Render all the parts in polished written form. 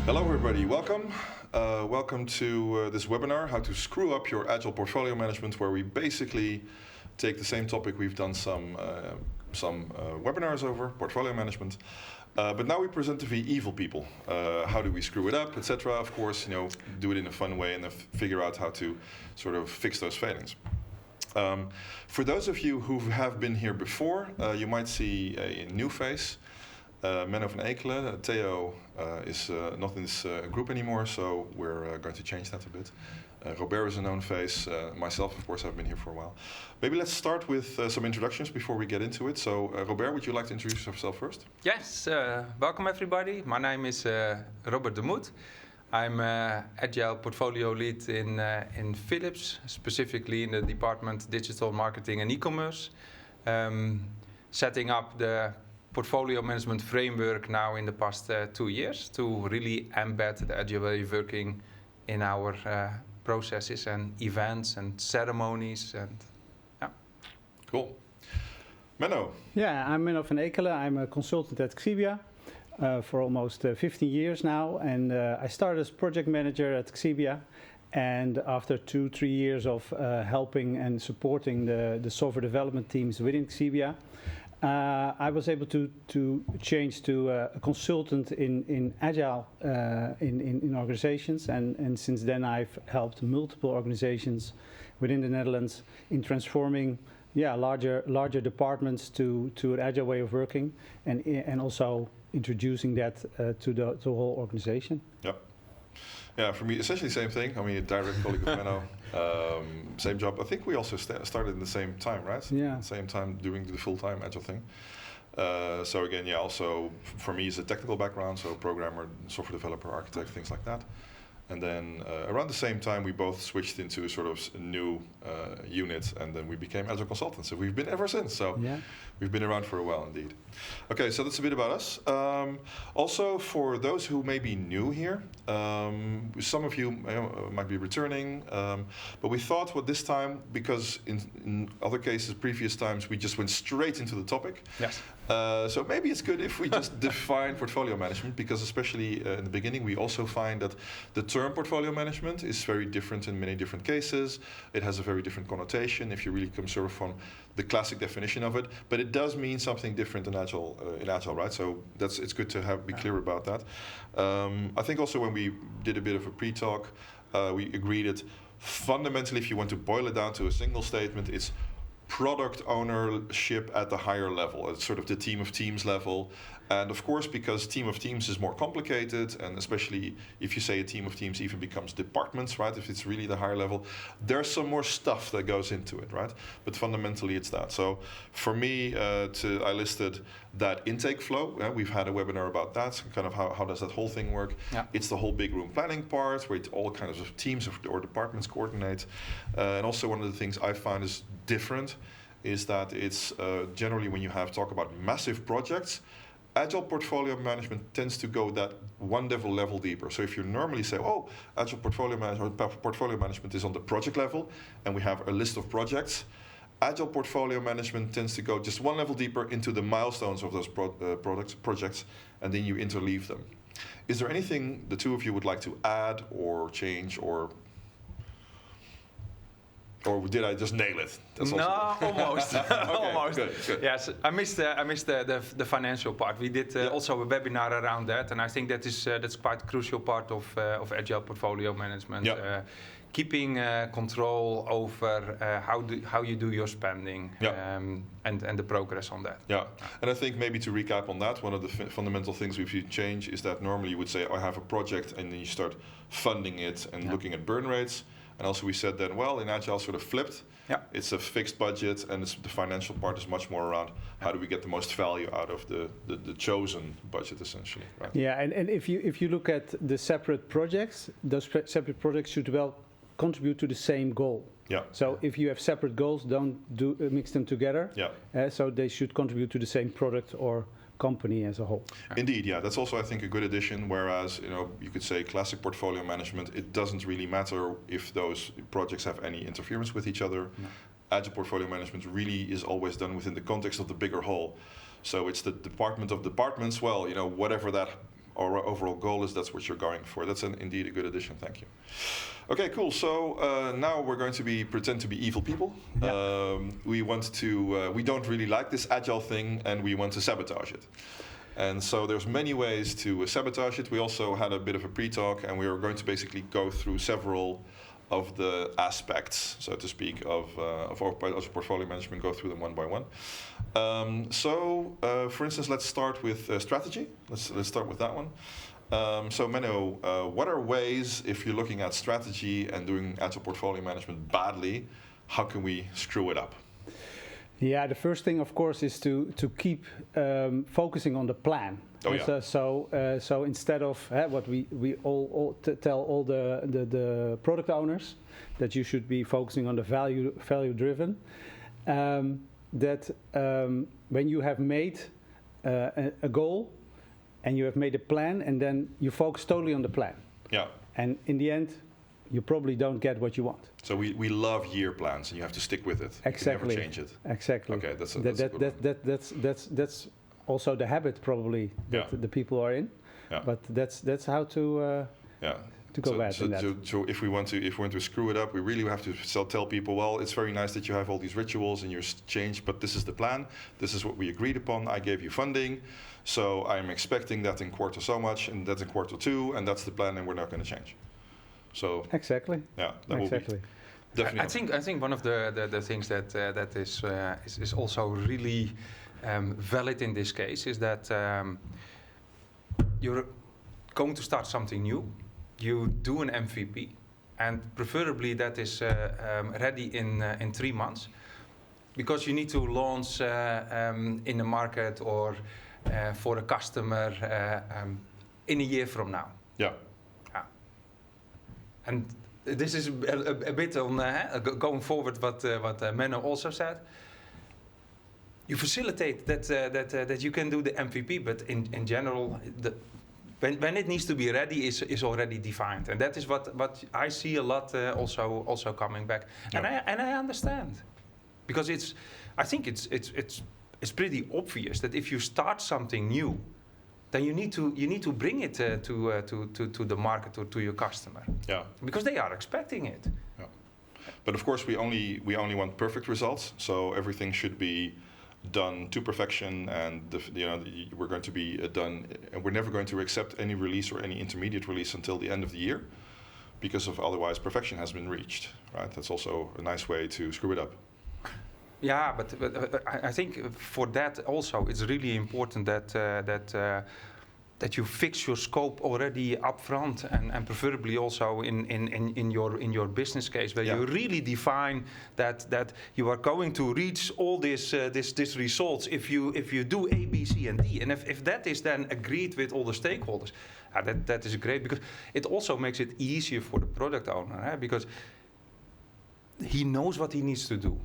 Hello everybody, welcome. Welcome to this webinar, How to Screw Up Your Agile Portfolio Management, where we basically take the same topic we've done some webinars over, portfolio management. But now we present to the evil people. How do we screw it up, etc. Of course, do it in a fun way and then figure out how to sort of fix those failings. For those of you who have been here before, you might see a new face. Menno van Ekelen, Theo is not in this group anymore, so we're going to change that a bit. Robert is a known face. Myself, of course, I've been here for a while. Maybe let's start with some introductions before we get into it. So, Robert, would you like to introduce yourself first? Yes, welcome everybody. My name is Robert de Moet. I'm Agile Portfolio Lead in Philips, specifically in the department Digital Marketing and E-commerce. Setting up the portfolio management framework now in the past 2 years to really embed the Agile way of working in our processes and events and ceremonies. And yeah. Cool. Menno. Yeah, I'm Menno van Ekelen. I'm a consultant at Xebia for almost 15 years now, and I started as project manager at Xebia. And after 2-3 years of helping and supporting the software development teams within Xebia, I was able to change to a consultant in Agile in organizations, and since then I've helped multiple organizations within the Netherlands in transforming larger departments to an Agile way of working, and also introducing that to the whole organization. Yeah. Yeah, for me, essentially the same thing. I mean, a direct colleague of Menno, same job. I think we also started in the same time, right? Yeah. Same time doing the full-time Agile thing. So again, yeah, also for me it's a technical background, so programmer, software developer, architect, things like that. And then around the same time, we both switched into a sort of new unit, and then we became Agile consultants. So we've been ever since. So yeah. We've been around for a while indeed. Okay, so that's a bit about us. Also, for those who may be new here, some of you might be returning, but we thought this time, because in other cases, previous times, we just went straight into the topic. Yes. So maybe it's good if we just define portfolio management, because especially in the beginning, we also find that the term portfolio management is very different in many different cases. It has a very different connotation if you really come sort of from the classic definition of it, but it does mean something different in Agile, right? So it's good to be clear about that. I think also when we did a bit of a pre-talk, we agreed that fundamentally, if you want to boil it down to a single statement, it's product ownership at the higher level, at sort of the team of teams level. And of course, because team of teams is more complicated, and especially if you say a team of teams even becomes departments, right? If it's really the higher level, there's some more stuff that goes into it, right? But fundamentally, it's that. So for me, I listed that intake flow. We've had a webinar about that, kind of how does that whole thing work. Yeah. It's the whole big room planning part, where all kinds of teams or departments coordinate. And also one of the things I find is different is that it's generally when you talk about massive projects, Agile portfolio management tends to go that one level deeper. So if you normally say, oh, Agile portfolio management is on the project level, and we have a list of projects, Agile portfolio management tends to go just one level deeper into the milestones of those projects, and then you interleave them. Is there anything the two of you would like to add or change, or did I just nail it? Almost. Okay, Almost. Good. Yes, I missed the financial part. We did also a webinar around that, and I think that's quite a crucial part of Agile portfolio management. Yeah. Keeping control over how you do your spending, and the progress on that. Yeah, and I think maybe to recap on that, one of the fundamental things we've changed is that normally you would say, I have a project, and then you start funding it and looking at burn rates. And also we said then, well, in Agile sort of flipped. Yeah. It's a fixed budget, and the financial part is much more around how do we get the most value out of the chosen budget, essentially. Right? Yeah, and if you look at the separate projects, those separate projects should contribute to the same goal. Yeah. So if you have separate goals, don't mix them together. Yeah. So they should contribute to the same product or company as a whole. Indeed, yeah. That's also, I think, a good addition, whereas, you could say classic portfolio management, it doesn't really matter if those projects have any interference with each other. No. Agile portfolio management really is always done within the context of the bigger whole. So it's the department of departments, whatever that our overall goal is that's what you're going for. That's indeed a good addition. Thank you. Okay, cool. So now we're going to pretend to be evil people. Yeah. We don't really like this agile thing, and we want to sabotage it. And so there's many ways to sabotage it. We also had a bit of a pre-talk, and we are going to basically go through several of the aspects, so to speak, of our portfolio management, go through them one by one. For instance, let's start with strategy. Let's start with that one. So Menno, what are ways, if you're looking at strategy and doing Agile portfolio management badly, how can we screw it up? Yeah, the first thing, of course, is to keep focusing on the plan. Oh, yeah. So instead of what we all tell all the product owners, that you should be focusing on the value driven. When you have made a goal and you have made a plan, and then you focus totally on the plan. Yeah. And in the end, you probably don't get what you want. So we love year plans, and you have to stick with it. Exactly. You can never change it. Exactly. Okay, that's also the habit probably that the people are in. Yeah. But that's how to go bad in that. So if we want to screw it up, we really have to tell people, well, it's very nice that you have all these rituals and you're changed, but this is the plan. This is what we agreed upon. I gave you funding, so I'm expecting that in quarter so much, and that's in quarter 2, and that's the plan, and we're not going to change. So exactly. Yeah, that exactly. will be definitely. I think one of the things that is also really valid in this case is that you're going to start something new. You do an MVP, and preferably that is ready in 3 months, because you need to launch in the market or for a customer in a year from now. Yeah. And this is a bit on going forward what Menno also said. You facilitate that you can do the MVP, but in general, when it needs to be ready is already defined, and that is what I see a lot also coming back. Yeah. And I understand, because I think it's pretty obvious that if you start something new, then you need to bring it to the market or to your customer. Yeah. Because they are expecting it. Yeah. But of course, we only want perfect results. So everything should be done to perfection, and we're going to be done. And we're never going to accept any release or any intermediate release until the end of the year, because otherwise perfection has been reached. Right. That's also a nice way to screw it up. Yeah, but I think for that also it's really important that you fix your scope already up front, and preferably also in your business case, where you really define that you are going to reach all this results if you do A, B, C, and D, and if that is then agreed with all the stakeholders, that is great, because it also makes it easier for the product owner, because he knows what he needs to do.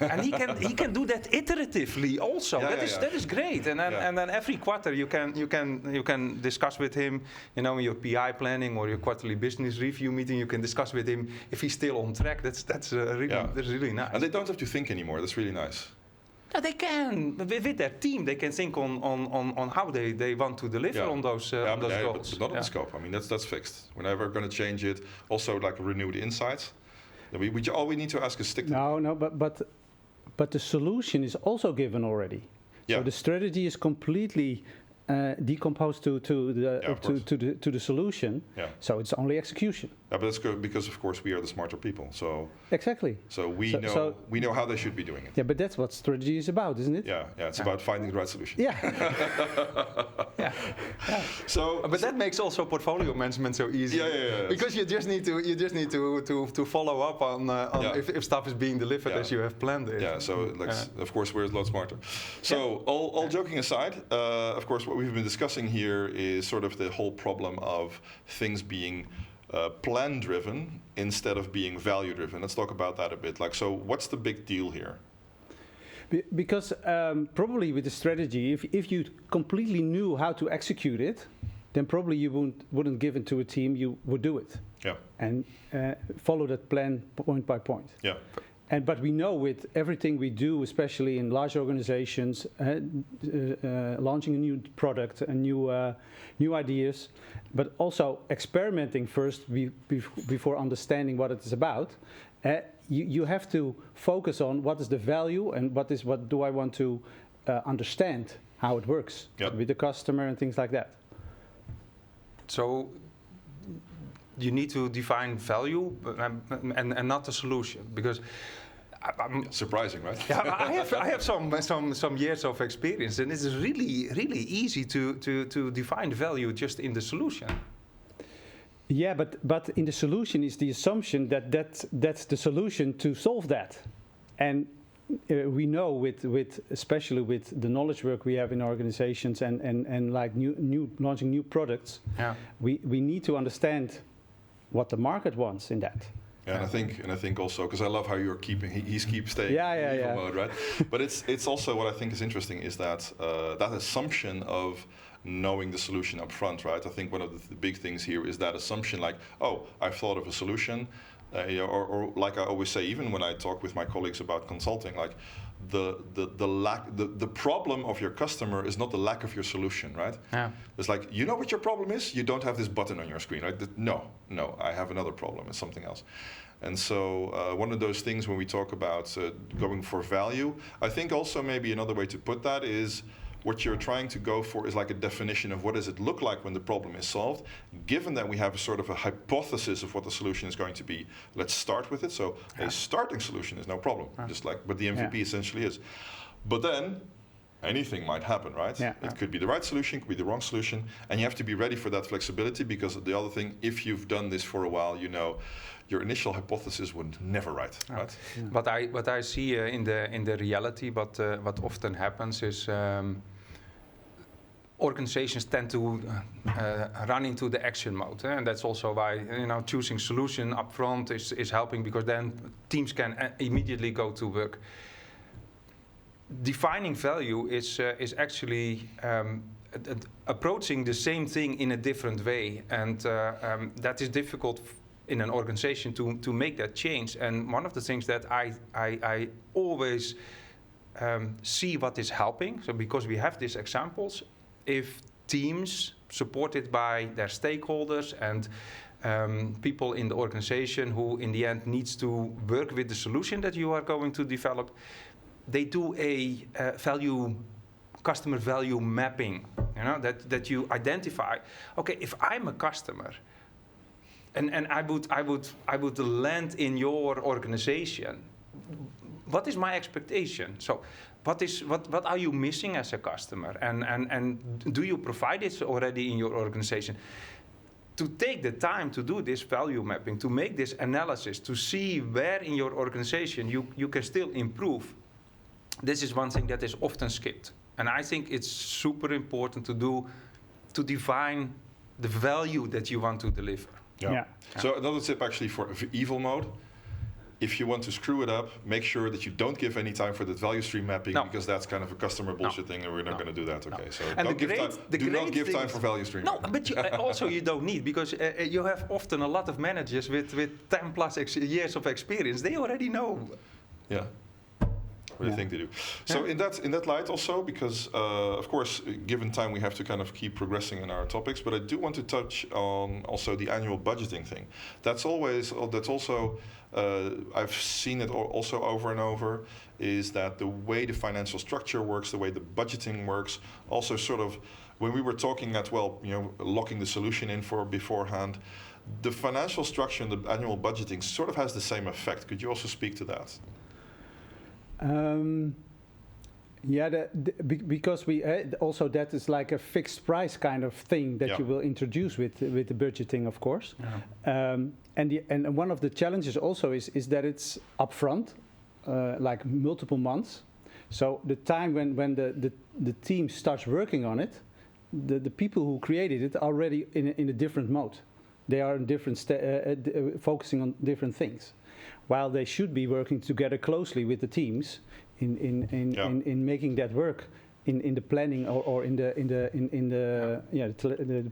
And he can do that iteratively also. That is great. And then every quarter you can discuss with him, in your PI planning or your quarterly business review meeting. You can discuss with him if he's still on track. That's really nice. And they don't have to think anymore. That's really nice. No, they can with their team. They can think on how they want to deliver on those goals. But not on the scope. I mean, that's fixed. We're never going to change it. Also, like renew the insights. All we need to ask is stick to. No, but the solution is also given already. Yeah. So the strategy is completely decomposed to the solution. Yeah. So it's only execution. Yeah, but that's good, because of course we are the smarter people. So exactly. So we know how they should be doing it. Yeah, but that's what strategy is about, isn't it? Yeah. It's about finding the right solution. Yeah. Yeah. But that makes also portfolio management so easy. Yeah. Because you just need to follow up on if stuff is being delivered as you have planned it. Yeah. So of course we're a lot smarter. So all joking aside, of course what we've been discussing here is sort of the whole problem of things being plan-driven instead of being value-driven. Let's talk about that a bit. So what's the big deal here? Because probably with the strategy, if you completely knew how to execute it, then probably you wouldn't give it to a team. You would do it. Yeah. And follow that plan point by point. Yeah. But we know with everything we do, especially in large organizations, launching a new product, new ideas, but also experimenting first before understanding what it is about. You have to focus on what is the value and what do I want to understand how it works with the customer and things like that. So you need to define value and not the solution, because surprising, right? Yeah, I have some years of experience, and it is really easy to define value just in the solution. Yeah, but in the solution is the assumption that's the solution to solve that, and we know especially with the knowledge work we have in organizations and like launching new products, we need to understand what the market wants in that. Yeah, and I think also, because I love how you're he keeps staying in evil mode, right? But it's also what I think is interesting is that that assumption of knowing the solution up front, right? I think one of the big things here is that assumption, like, oh, I've thought of a solution, or like I always say, even when I talk with my colleagues about consulting, like the problem of your customer is not the lack of your solution, right? Yeah. It's like, you know what your problem is? You don't have this button on your screen, right? No, I have another problem. It's something else. And so one of those things when we talk about going for value, I think also maybe another way to put that is what you're trying to go for is like a definition of what does it look like when the problem is solved. Given that we have a sort of a hypothesis of what the solution is going to be, let's start with it. So a starting solution is no problem, just like what the MVP essentially is. But then anything might happen, right? It could be the right solution, could be the wrong solution, and you have to be ready for that flexibility, because the other thing, if you've done this for a while, you know your initial hypothesis would never right? What I see in the reality, what often happens is organizations tend to run into the action mode, and that's also why choosing solution up front is helping, because then teams can immediately go to work. Defining value is actually approaching the same thing in a different way, and that is difficult in an organization to make that change. And one of the things that I always see what is helping, so because we have these examples, if teams supported by their stakeholders and people in the organization who in the end needs to work with the solution that you are going to develop, they do a customer value mapping, that you identify, okay, if I'm a customer and I would land in your organization, what is my expectation? So what are you missing as a customer, and do you provide it already in your organization? To take the time to do this value mapping, to make this analysis, to see where in your organization you can still improve. This is one thing that is often skipped, and I think it's super important to define the value that you want to deliver. So another tip actually for evil mode: if you want to screw it up, make sure that you don't give any time for the value stream mapping, because that's kind of a customer bullshit thing, and we're not going to do that. Okay, so do not give time for value stream. No, but also you don't need, because you have often a lot of managers with 10 plus years of experience. They already know. Yeah. What do you think they do? So in that light also, because of course, given time, we have to kind of keep progressing in our topics. But I do want to touch on also the annual budgeting thing. That's also I've seen it also over and over. Is that the way the financial structure works, the way the budgeting works? Also, sort of when we were talking that, locking the solution in for beforehand, the financial structure and the annual budgeting sort of has the same effect. Could you also speak to that? Because we also that is like a fixed price kind of thing that you will introduce with the budgeting, of course. And one of the challenges also is that it's upfront, like multiple months. So the time when the team starts working on it, the people who created it are already in a different mode. They are in different focusing on different things, while they should be working together closely with the teams in making that work in the planning or in the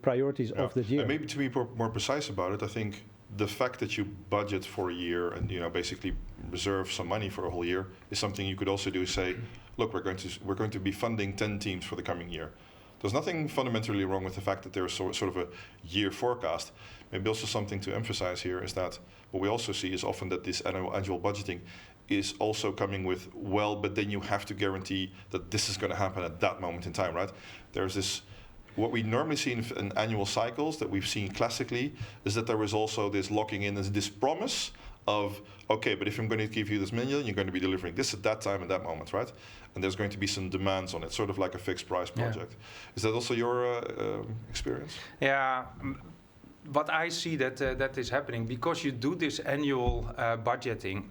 priorities of the year. And maybe to be more precise about it, I think the fact that you budget for a year and basically reserve some money for a whole year is something you could also do. Say, look, we're going to be funding 10 teams for the coming year. There's nothing fundamentally wrong with the fact that there's sort of a year forecast. Maybe also something to emphasize here is that what we also see is often that this annual budgeting is also coming with, but then you have to guarantee that this is going to happen at that moment in time, right? There's this, what we normally see in annual cycles that we've seen classically is that there is also this locking in, this promise of, okay, but if I'm going to give you this million, you're going to be delivering this at that time and that moment, right? And there's going to be some demands on it, sort of like a fixed price project. Yeah. Is that also your experience? Yeah, what I see that is happening, because you do this annual budgeting,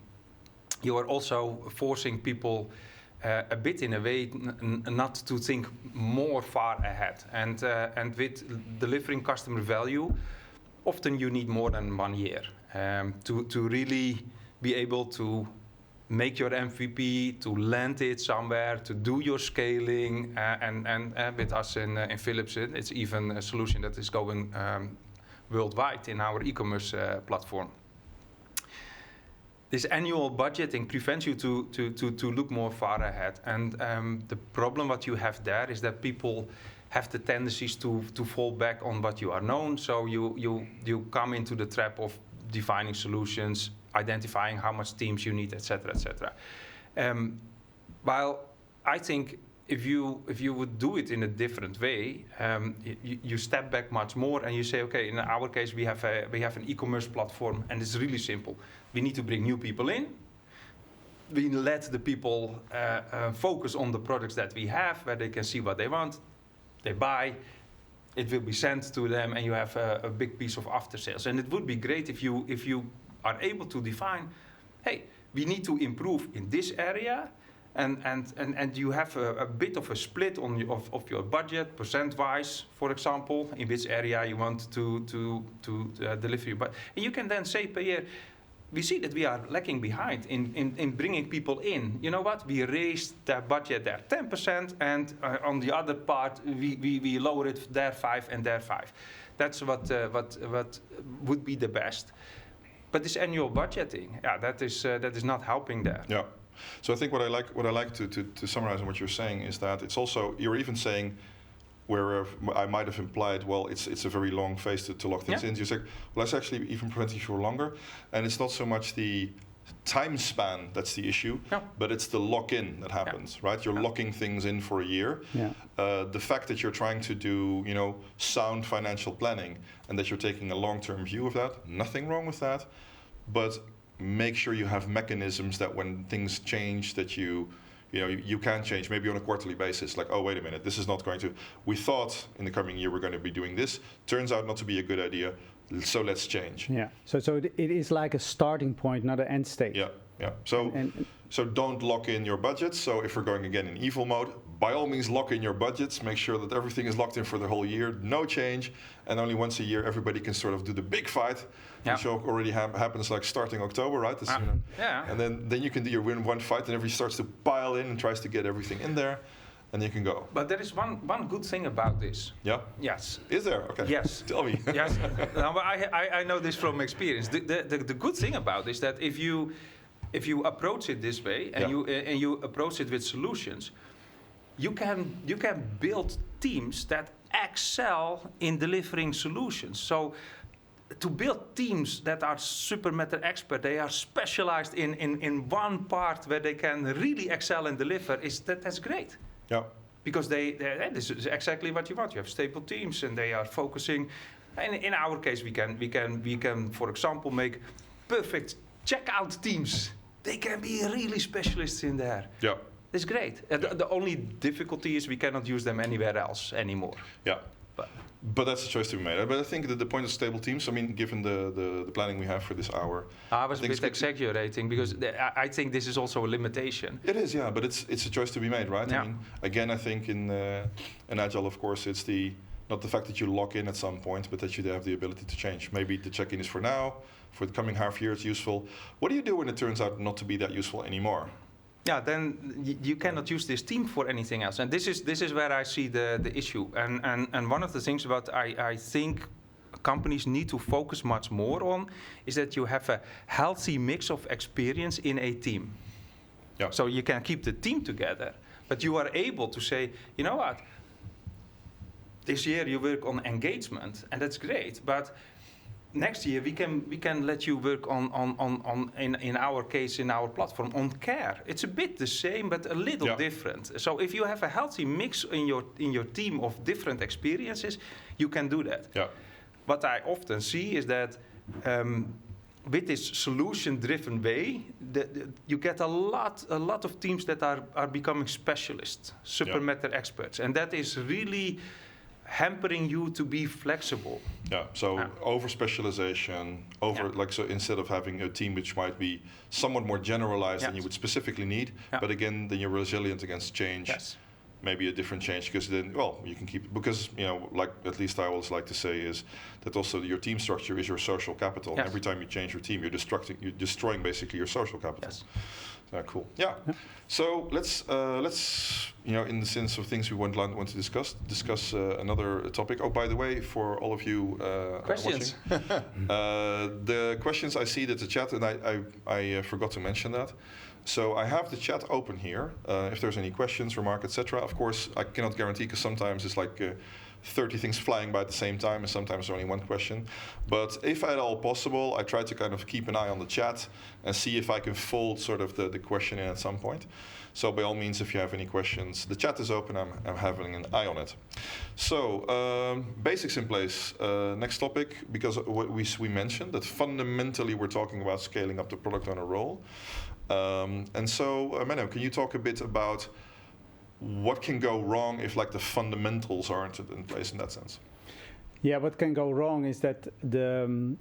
you are also forcing people a bit in a way not to think more far ahead. And with delivering customer value, often you need more than 1 year to really be able to make your MVP, to land it somewhere, to do your scaling. And with us in Philips, it's even a solution that is going worldwide in our e-commerce platform. This annual budgeting prevents you to look more far ahead. And the problem what you have there is that people have the tendencies to fall back on what you are known. So you come into the trap of defining solutions, identifying how much teams you need, etc., etc. While I think if you would do it in a different way, you step back much more and you say, okay, in our case we have an e-commerce platform and it's really simple. We need to bring new people in. We let the people focus on the products that we have, where they can see what they want, they buy, it will be sent to them, and you have a big piece of after sales. And it would be great if you are able to define, hey, we need to improve in this area, and you have a bit of a split of your budget, percent-wise, for example, in which area you want to deliver your budget. And you can then say per year, we see that we are lacking behind in bringing people in. You know what? We raised their budget there 10%, and on the other part, we lower it there 5 and there 5. That's what would be the best. But this annual budgeting, that is not helping there. Yeah. So I think what I like to summarize on what you're saying is that it's also, you're even saying, where I might have implied, well, it's a very long phase to lock things in. You say, well, that's actually even preventing you for longer. And it's not so much the time span that's the issue, but it's the lock-in that happens, right? You're locking things in for a year. Yeah. The fact that you're trying to do, sound financial planning and that you're taking a long-term view of that, nothing wrong with that. But make sure you have mechanisms that when things change, that you can change, maybe on a quarterly basis, like, oh, wait a minute, this is not going to, we thought in the coming year we're going to be doing this, turns out not to be a good idea, so let's change. Yeah, so it is like a starting point, not an end state. Yeah. So don't lock in your budgets. So if we're going again in evil mode, by all means lock in your budgets, make sure that everything is locked in for the whole year, no change, and only once a year everybody can sort of do the big fight, which already happens like starting October, right? And then you can do your win one fight and everybody starts to pile in and tries to get everything in there, and you can go. But there is one good thing about this. Yeah? Yes. Is there? Okay. Yes. Tell me. Yes. No, but I know this from experience. The good thing about this, that if you approach it this way and you approach it with solutions, you can build teams that excel in delivering solutions. So to build teams that are super matter expert, they are specialized in one part where they can really excel and deliver, that's great. Yeah. Because this is exactly what you want. You have stable teams and they are focusing. And in our case, we can, for example, make perfect checkout teams. They can be really specialists in there. Yeah. It's great. The only difficulty is we cannot use them anywhere else anymore. Yeah. But that's a choice to be made. But I think that the point of stable teams, I mean, given the planning we have for this hour, I was a bit exaggerating because I think this is also a limitation. It is, yeah, but it's a choice to be made, right? Yeah. I mean, again, I think in Agile, of course, it's not the fact that you lock in at some point, but that you have the ability to change. Maybe the check-in is for now, for the coming half year it's useful. What do you do when it turns out not to be that useful anymore? Yeah, then you cannot use this team for anything else, and this is where I see the issue. And one of the things about I think companies need to focus much more on is that you have a healthy mix of experience in a team. Yeah. So you can keep the team together, but you are able to say, you know what, this year you work on engagement, and that's great, but next year we can let you work on in our case, in our platform, on care. It's a bit the same, but a little different. So if you have a healthy mix in your team of different experiences, you can do that. Yeah. What I often see is that with this solution-driven way, you get a lot of teams that are becoming specialists, subject matter experts, and that is really hampering you to be flexible. Yeah. So over specialization, so instead of having a team which might be somewhat more generalized than you would specifically need, but again, then you're resilient against change. Yes. Maybe a different change, because then, you can keep, because, like at least I always like to say is that also your team structure is your social capital. Yes. And every time you change your team, you're destroying basically your social capital. Yes. Cool. Yeah. So let's in the sense of things we want to discuss another topic. Oh, by the way, for all of you questions. watching, the questions, I see that the chat, and I forgot to mention that. So I have the chat open here. If there's any questions, remark, etc. Of course, I cannot guarantee, because sometimes it's like 30 things flying by at the same time, and sometimes only one question. But if at all possible, I try to kind of keep an eye on the chat and see if I can fold sort of the question in at some point. So by all means, if you have any questions, the chat is open. I'm having an eye on it. So basics in place. Next topic, because what we mentioned that fundamentally we're talking about scaling up the product owner role. And so, Menno, can you talk a bit about what can go wrong if like the fundamentals aren't in place in that sense? Yeah, what can go wrong is that the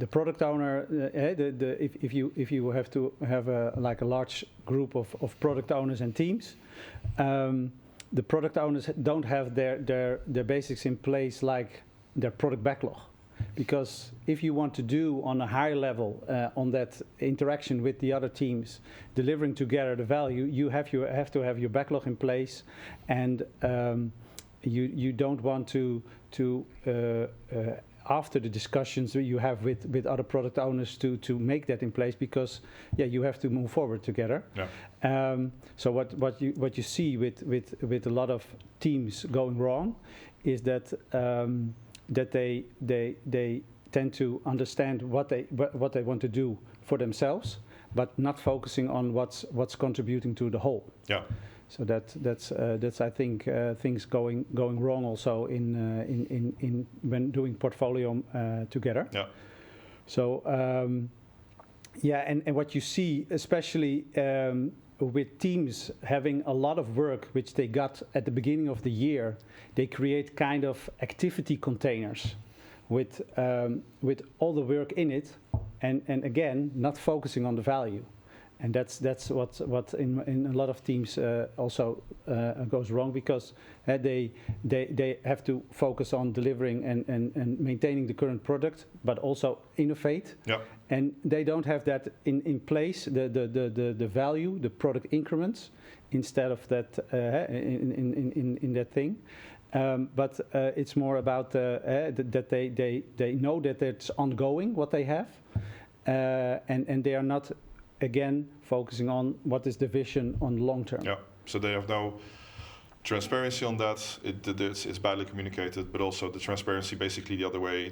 product owner, if you have to have a large group of product owners and teams, the product owners don't have their basics in place, like their product backlog. Because if you want to do on a higher level on that interaction with the other teams, delivering together the value, you have to have your backlog in place, and you don't want to after the discussions that you have with other product owners to make that in place, because you have to move forward together. Yeah. So what you see with a lot of teams going wrong is that. That they tend to understand what they want to do for themselves, but not focusing on what's contributing to the whole. Yeah. So that's I think things going wrong also in when doing portfolio together. Yeah. So and what you see, especially with teams having a lot of work which they got at the beginning of the year, they create kind of activity containers with all the work in it, and again not focusing on the value, and that's what in a lot of teams also goes wrong, because they have to focus on delivering and maintaining the current product, but also innovate. Yeah. And they don't have that in place, the value, the product increments, instead of that in that thing. But it's more about that they know that it's ongoing what they have, and they are not again focusing on what is the vision on long term. Yeah. So they have no transparency on that. It's badly communicated, but also the transparency basically the other way,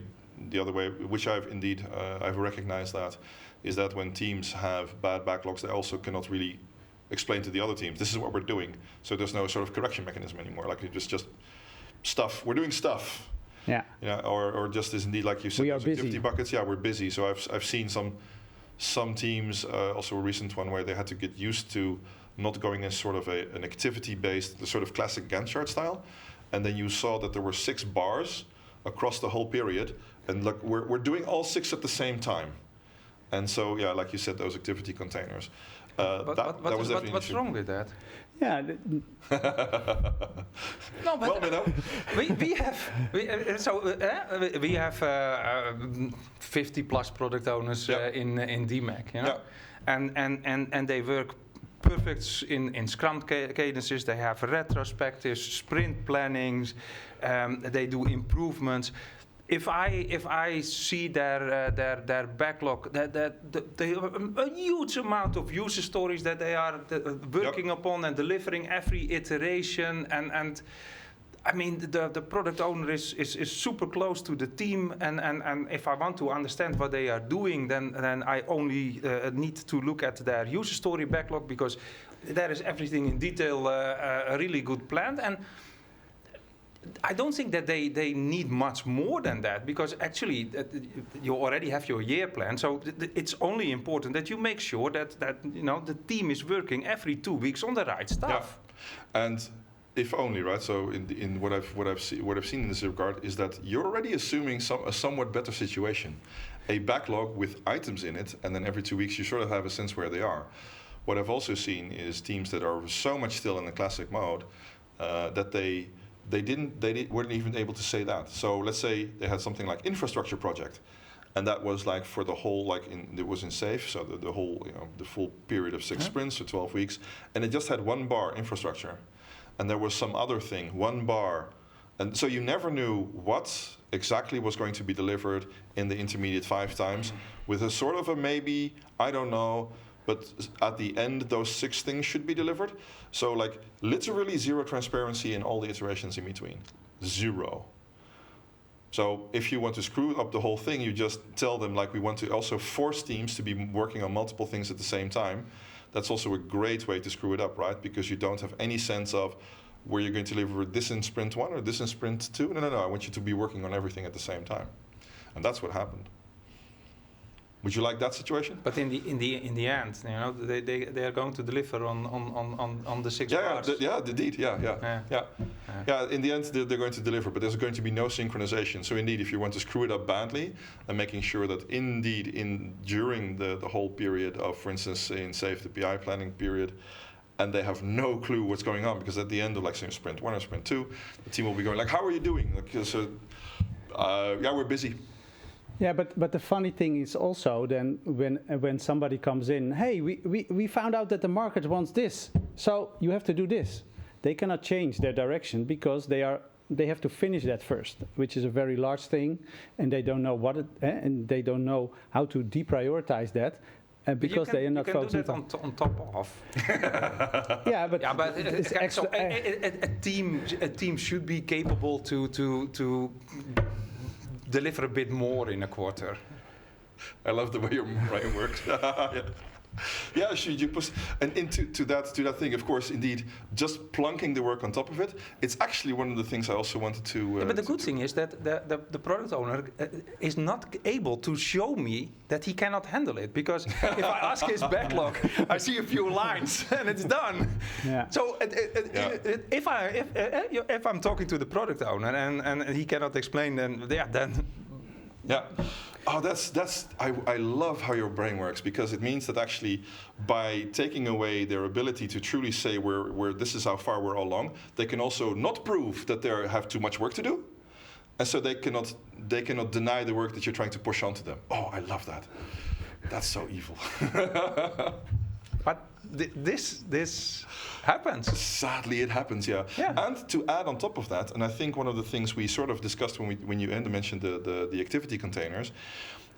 which I've recognized that, is that when teams have bad backlogs, they also cannot really explain to the other teams, this is what we're doing. So there's no sort of correction mechanism anymore. Like it's just stuff. We're doing stuff. Yeah. Or just as indeed, like you said, we are busy. Activity buckets. Yeah, we're busy. So I've seen some teams, also a recent one where they had to get used to not going in sort of an activity-based, the sort of classic Gantt chart style, and then you saw that there were 6 bars across the whole period, and look, we're doing all 6 at the same time, and so like you said, those activity containers. That was definitely what's wrong with that? Yeah. No, but well, we have 50 plus product owners in DMAC, you know? And they work perfect in Scrum cadences. They have retrospectives, sprint plannings. They do improvements. If I see their backlog, they have a huge amount of user stories that they are working upon and delivering every iteration, and I mean the product owner is super close to the team, and if I want to understand what they are doing, then I only need to look at their user story backlog, because there is everything in detail, really good planned. And I don't think that they need much more than that, because actually you already have your year plan. So it's only important that you make sure that the team is working every 2 weeks on the right stuff. Yeah. And if only, right? So in what I've seen in this regard is that you're already assuming a somewhat better situation, a backlog with items in it, and then every 2 weeks you sort of have a sense where they are. What I've also seen is teams that are so much still in the classic mode that they weren't even able to say that. So let's say they had something like infrastructure project, and that was like for the whole, it was in SAFe, so the whole, the full period of 6 sprints, so 12 weeks, and it just had 1 bar infrastructure, and there was some other thing, 1 bar, and so you never knew what exactly was going to be delivered in the intermediate 5 times, with a sort of a maybe, I don't know, but at the end, those 6 things should be delivered. So like literally 0 transparency in all the iterations in between. 0. So if you want to screw up the whole thing, you just tell them, like, we want to also force teams to be working on multiple things at the same time. That's also a great way to screw it up, right? Because you don't have any sense of where you're going to deliver this in sprint 1 or this in sprint 2. No, I want you to be working on everything at the same time. And that's what happened. Would you like that situation? But in the end, they are going to deliver on the 6 parts. Indeed, yeah. In the end, they're going to deliver, but there's going to be no synchronization. So indeed, if you want to screw it up badly, and making sure that indeed during the whole period of, for instance, in SAFe, the PI planning period, and they have no clue what's going on, because at the end of like say sprint 1 or sprint 2, the team will be going like, "How are you doing?" We're busy. Yeah, but the funny thing is also then when somebody comes in, hey, we found out that the market wants this, so you have to do this. They cannot change their direction because they have to finish that first, which is a very large thing, and they don't know and they don't know how to deprioritize that. Because they are not focusing. You can do that on top of. but it's extra. A team should be capable to deliver a bit more in a quarter. I love the way your brain works. Yeah, should you push and into that thing? Of course, indeed, just plunking the work on top of it. It's actually one of the things I also wanted to. But the good thing is that the product owner is not able to show me that he cannot handle it, because if I ask his backlog, I see a few lines and it's done. Yeah. So if I'm talking to the product owner and he cannot explain, then. Oh, I love how your brain works, because it means that actually by taking away their ability to truly say where this is how far we're all along, they can also not prove that they have too much work to do, and so they cannot deny the work that you're trying to push onto them. Oh, I love that. That's so evil. But this happens. Sadly, it happens, yeah. And to add on top of that, and I think one of the things we sort of discussed when you mentioned the activity containers,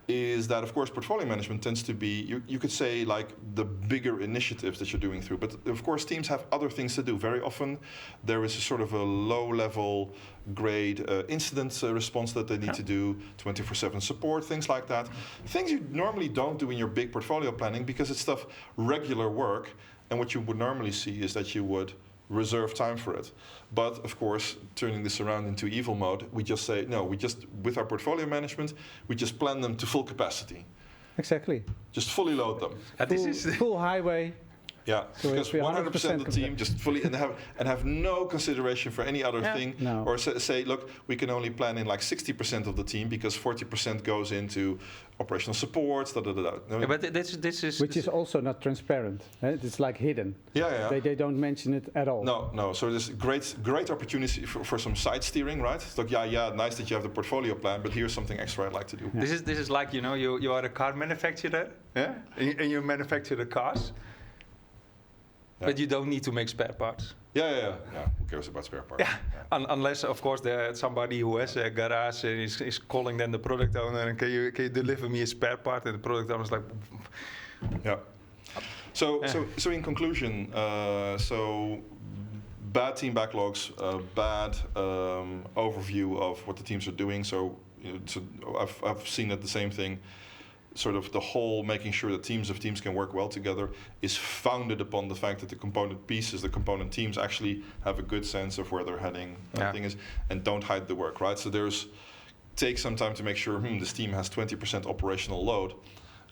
is that, of course, portfolio management tends to be, you could say, like the bigger initiatives that you're doing through. But, of course, teams have other things to do. Very often, there is a sort of a low-level grade incident response that they need to do, 24/7 support, things like that. Things you normally don't do in your big portfolio planning, because it's stuff, regular work. And what you would normally see is that you would reserve time for it. But of course, turning this around into evil mode, we just say, no, with our portfolio management, we just plan them to full capacity. Exactly. Just fully load them. Full highway. Yeah, so because 100% of the team just fully and have no consideration for any other thing, or say, look, we can only plan in like 60% of the team because 40% goes into operational support. No. But this is which is also not transparent. It's like hidden. Yeah. They don't mention it at all. No. So there's great opportunity for some side steering, right? It's like nice that you have the portfolio plan, but here's something extra I'd like to do. Yeah. This is like you are a car manufacturer, and you manufacture the cars. But you don't need to make spare parts. Yeah. Who cares about spare parts? Yeah. Unless, of course, there's somebody who has a garage and is calling then the product owner and can you deliver me a spare part? And the product owner is like, yeah. So in conclusion, so bad team backlogs, bad overview of what the teams are doing. So, I've seen that the same thing. Sort of the whole making sure that teams can work well together is founded upon the fact that the component pieces, the component teams actually have a good sense of where they're heading, thing is, and don't hide the work, right? So take some time to make sure this team has 20% operational load,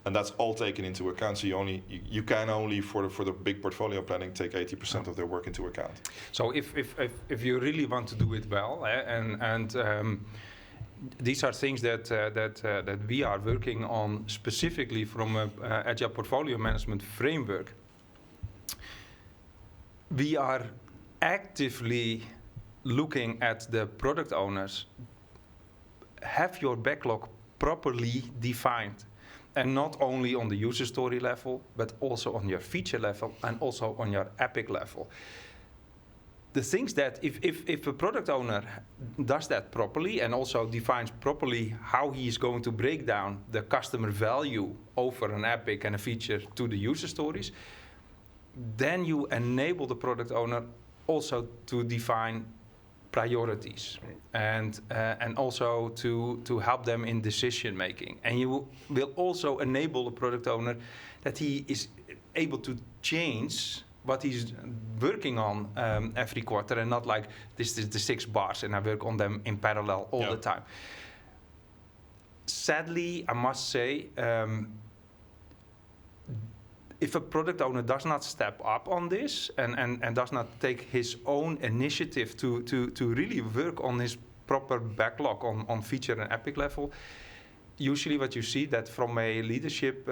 and that's all taken into account. So you can only for the big portfolio planning take 80% of their work into account. So if you really want to do it well, these are things that we are working on specifically from an Agile Portfolio Management framework. We are actively looking at the product owners. Have your backlog properly defined. And not only on the user story level, but also on your feature level and also on your epic level. The things that if a product owner does that properly and also defines properly how he is going to break down the customer value over an epic and a feature to the user stories, then you enable the product owner also to define priorities and also to help them in decision making. And you will also enable the product owner that he is able to change what he's working on every quarter, and not like this is the 6 bars and I work on them in parallel all the time. Sadly, I must say, if a product owner does not step up on this and does not take his own initiative to really work on his proper backlog on feature and epic level, usually what you see that from a leadership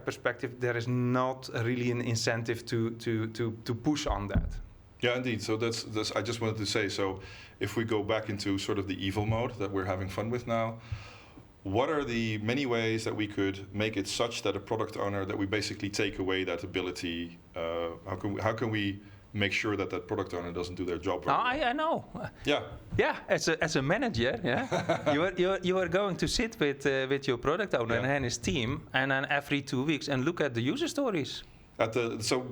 perspective, there is not really an incentive to push on that. Yeah, indeed. So that's I just wanted to say, so if we go back into sort of the evil mode that we're having fun with now, what are the many ways that we could make it such that a product owner, that we basically take away that ability? How can we make sure that product owner doesn't do their job very well? I know. Yeah. Yeah, as a manager, you are going to sit with your product owner and his team, and then every 2 weeks and look at the user stories. So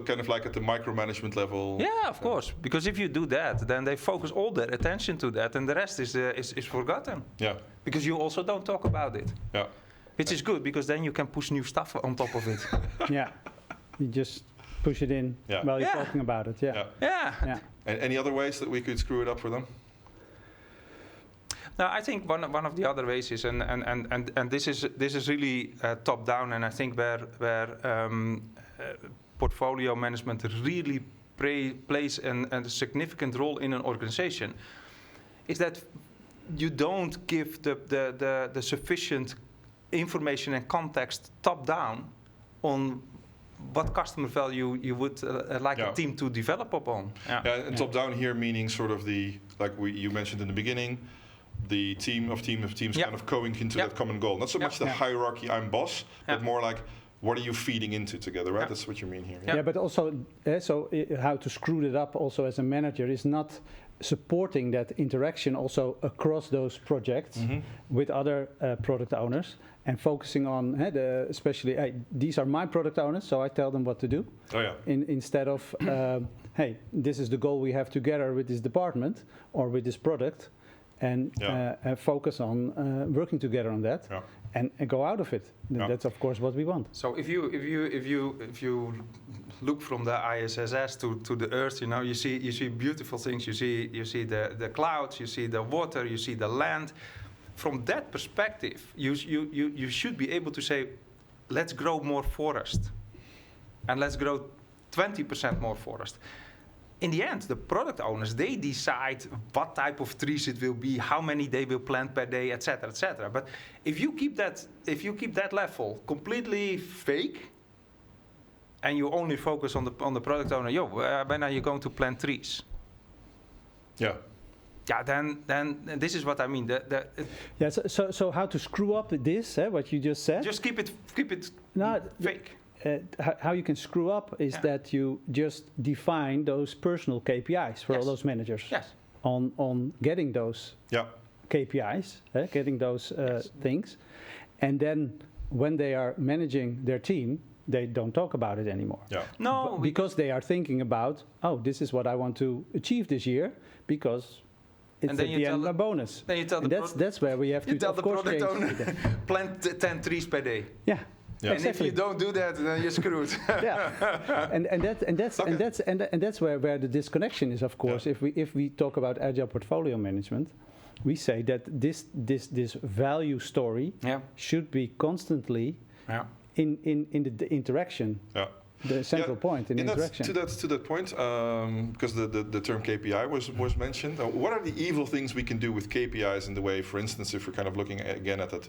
kind of like at the micromanagement level. Yeah, of course. Because if you do that, then they focus all their attention to that, and the rest is forgotten. Yeah. Because you also don't talk about it. Yeah. Which is good, because then you can push new stuff on top of it. Yeah. You just push it in while you're talking about it. Yeah. And any other ways that we could screw it up for them? No, I think one of the other ways is, and this is really top down, and I think where portfolio management really plays a significant role in an organization, is that you don't give the sufficient information and context top down on what customer value you would like a team to develop upon. And top down here meaning sort of you mentioned in the beginning, the team of teams kind of going into that common goal. Not so much the hierarchy, I'm boss, but more like, what are you feeding into together, right? That's what you mean here. Yeah, but also, how to screw it up also as a manager is not supporting that interaction also across those projects with other product owners, and focusing on especially these are my product owners, so I tell them what to do. Instead of hey, this is the goal we have together with this department or with this product, and focus on working together on that. And go out of it. That's of course what we want. So if you look from the ISS to the Earth, you see beautiful things. You see the clouds, you see the water, you see the land. From that perspective, you should be able to say, let's grow more forest, and let's grow 20% more forest. In the end, the product owners, they decide what type of trees it will be, how many they will plant per day, etc., etc. But if you keep that level completely fake, and you only focus on the product owner, when are you going to plant trees? Then this is what I mean. So how to screw up this? What you just said? Just keep it fake. how you can screw up is that you just define those personal KPIs for all those managers on getting those KPIs, getting those things, and then when they are managing their team, they don't talk about it anymore. No, because they are thinking about, oh, this is what I want to achieve this year, because it's at the end a bonus. Then you tell that's where we have to, tell of the course, product change owner, plant 10 trees per day. Yeah. And if you don't do that, then you're screwed. and that's where the disconnection is, of course. If we talk about agile portfolio management, we say that this value story should be constantly in the interaction. The central point in interaction. To that point, because the term KPI was mentioned. What are the evil things we can do with KPIs in the way, for instance, if we're kind of looking again at that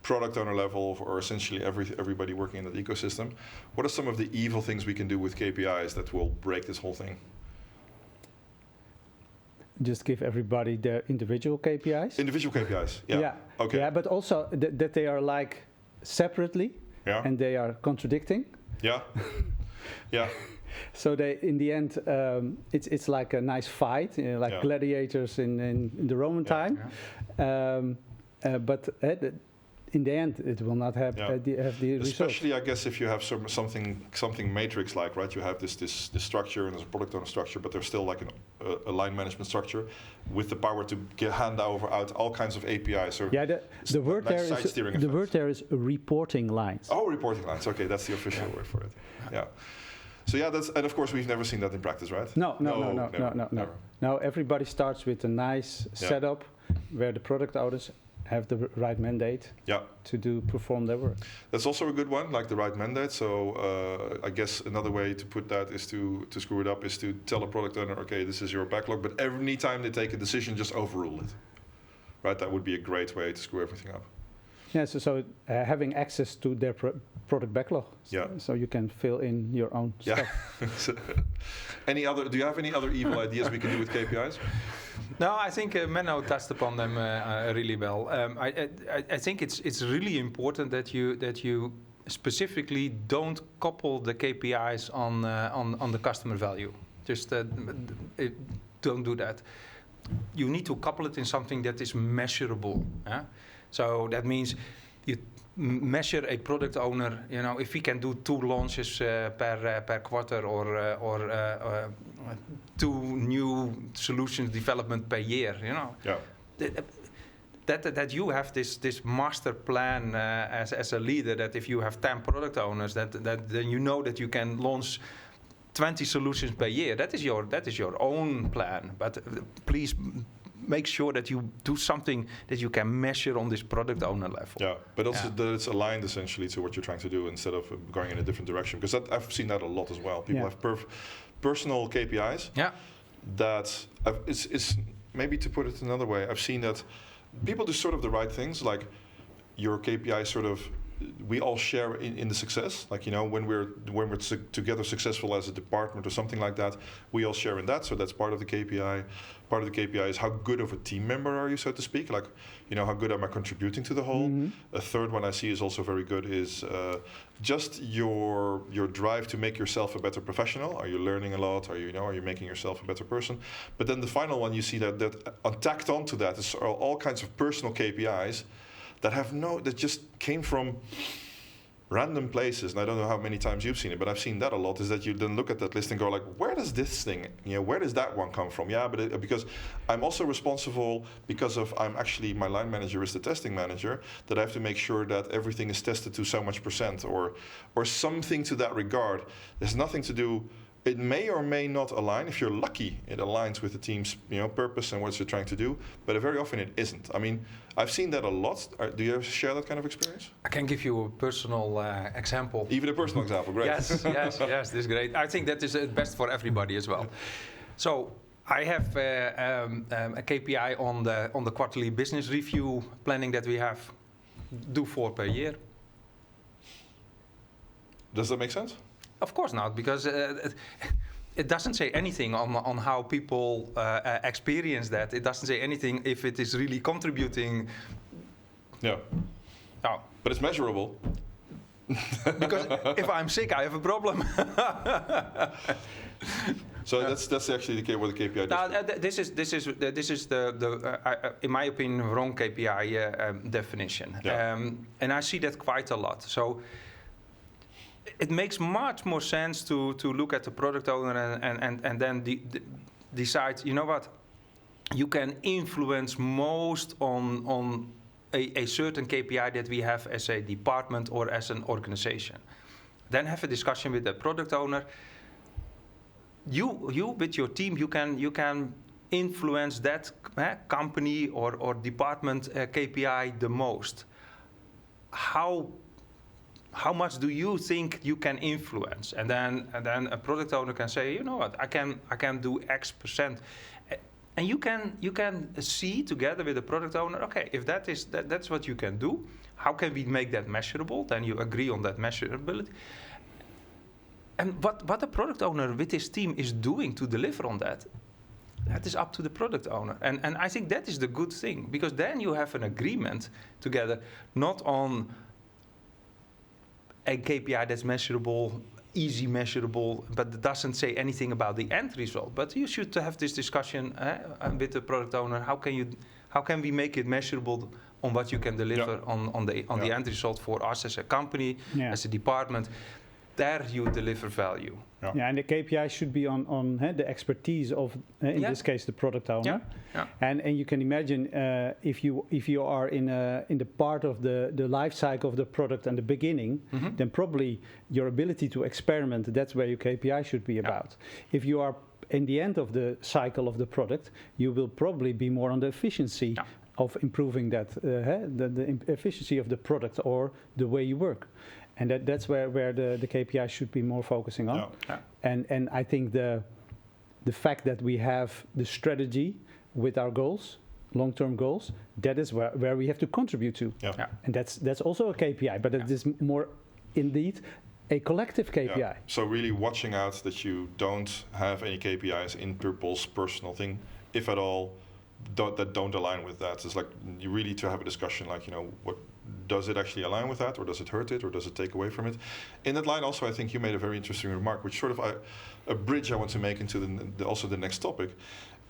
product owner level, or essentially everybody working in that ecosystem, what are some of the evil things we can do with KPIs that will break this whole thing? Just give everybody their individual KPIs. Individual KPIs, yeah. Okay. Yeah, but also that they are like separately, and they are contradicting. Yeah. Yeah. So they, in the end, it's like a nice fight, like gladiators in the Roman time. But in the end, it will not have the results. Especially, I guess, if you have something matrix-like, right? You have this structure, and there's a product owner structure, but there's still like a line management structure with the power to hand out all kinds of APIs. Or the word there is reporting lines. Oh, reporting lines. Okay, that's the official word for it. Yeah. So and of course we've never seen that in practice, right? No. Now everybody starts with a nice setup where the product owners have the right mandate to perform their work. That's also a good one, like the right mandate. So I guess another way to put that is to screw it up is to tell a product owner, okay, this is your backlog, but every time they take a decision, just overrule it. Right? That would be a great way to screw everything up. Yeah, so having access to their product backlog, so you can fill in your own stuff. Do you have any other evil ideas we can do with KPIs? No, I think Menno touched upon them really well. I think it's really important that you specifically don't couple the KPIs on the customer value. Just don't do that. You need to couple it in something that is measurable. So that means you measure a product owner. If he can do 2 launches per quarter or 2 new solutions development per year. That you have this master plan as a leader. That if you have 10 product owners, that then you know that you can launch 20 solutions per year. That is your own plan. But please make sure that you do something that you can measure on this product owner level. Yeah, but also that it's aligned essentially to what you're trying to do instead of going in a different direction. Because I've seen that a lot as well. People have personal KPIs. That it's maybe, to put it another way, I've seen that people do sort of the right things, like your KPI sort of. We all share in the success, like when we're together successful as a department or something like that. We all share in that, so that's part of the KPI. Part of the KPI is how good of a team member are you, so to speak. Like, how good am I contributing to the whole? Mm-hmm. A third one I see is also very good is just your drive to make yourself a better professional. Are you learning a lot? Are you making yourself a better person? But then the final one you see that tacked onto that is all kinds of personal KPIs. That just came from random places, and I don't know how many times you've seen it, but I've seen that a lot, is that you then look at that list and go like, where does this thing, where does that one come from? Yeah, but because I'm also responsible, because of my line manager is the testing manager, that I have to make sure that everything is tested to so much % or something to that regard. There's nothing to do. It may or may not align. If you're lucky, it aligns with the team's purpose and what you're trying to do. But very often it isn't. I mean, I've seen that a lot. Do you share that kind of experience? I can give you a personal example. Even a personal example, great. Yes, this is great. I think that is best for everybody as well. So I have a KPI on the quarterly business review planning that we have. Do 4 per year. Does that make sense? Of course not, because it doesn't say anything on how people experience that. It doesn't say anything if it is really contributing. Yeah. No. But it's measurable. Because if I'm sick, I have a problem. So that's actually what the KPI does. Now, this is the in my opinion, wrong KPI definition. Yeah. And I see that quite a lot. So it makes much more sense to look at the product owner and then decide, you know what, you can influence most on a certain KPI that we have as a department or as an organization. Then have a discussion with the product owner. You with your team, you can influence that company or department KPI the most. How much do you think you can influence? And then a product owner can say, you know what, I can do X%. And you can see together with the product owner, okay, if that's what you can do, how can we make that measurable? Then you agree on that measurability. And what the product owner with his team is doing to deliver on that is up to the product owner. And I think that is the good thing, because then you have an agreement together, not on a KPI that's measurable, easy measurable, but it doesn't say anything about the end result. But you should have this discussion with the product owner. How can we make it measurable on what you can deliver on the end result for us as a company, as a department? There you deliver value. Yeah, and the KPI should be on the expertise of, in this case, the product owner. Yeah. And you can imagine if you are in the part of the life cycle of the product and the beginning, then probably your ability to experiment, that's where your KPI should be about. If you are in the end of the cycle of the product, you will probably be more on the efficiency of improving that, the efficiency of the product or the way you work. And that's where the KPI should be more focusing on. And I think the fact that we have the strategy with our goals, long-term goals, that is where we have to contribute to. And that's also a KPI, but it is more indeed a collective KPI. Yeah. So really watching out that you don't have any KPIs in Purple's personal thing, if at all, that don't align with that. It's like you really need to have a discussion, like, you know, what does it actually align with that, or does it hurt it, or does it take away from it? In that line, also, I think you made a very interesting remark, which sort of a bridge I want to make into also the next topic,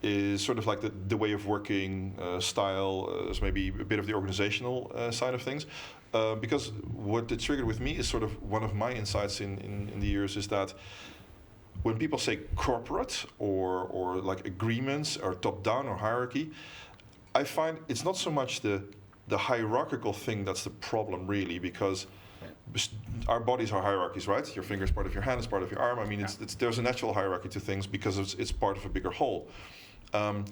is sort of like the way of working style, as maybe a bit of the organizational side of things. Because what it triggered with me is sort of one of my insights in the years is that when people say corporate or like agreements or top-down or hierarchy, I find it's not so much the hierarchical thing that's the problem, really, because our bodies are hierarchies, right? Your finger is part of your hand, it's part of your arm. I mean, there's a natural hierarchy to things because it's part of a bigger whole. And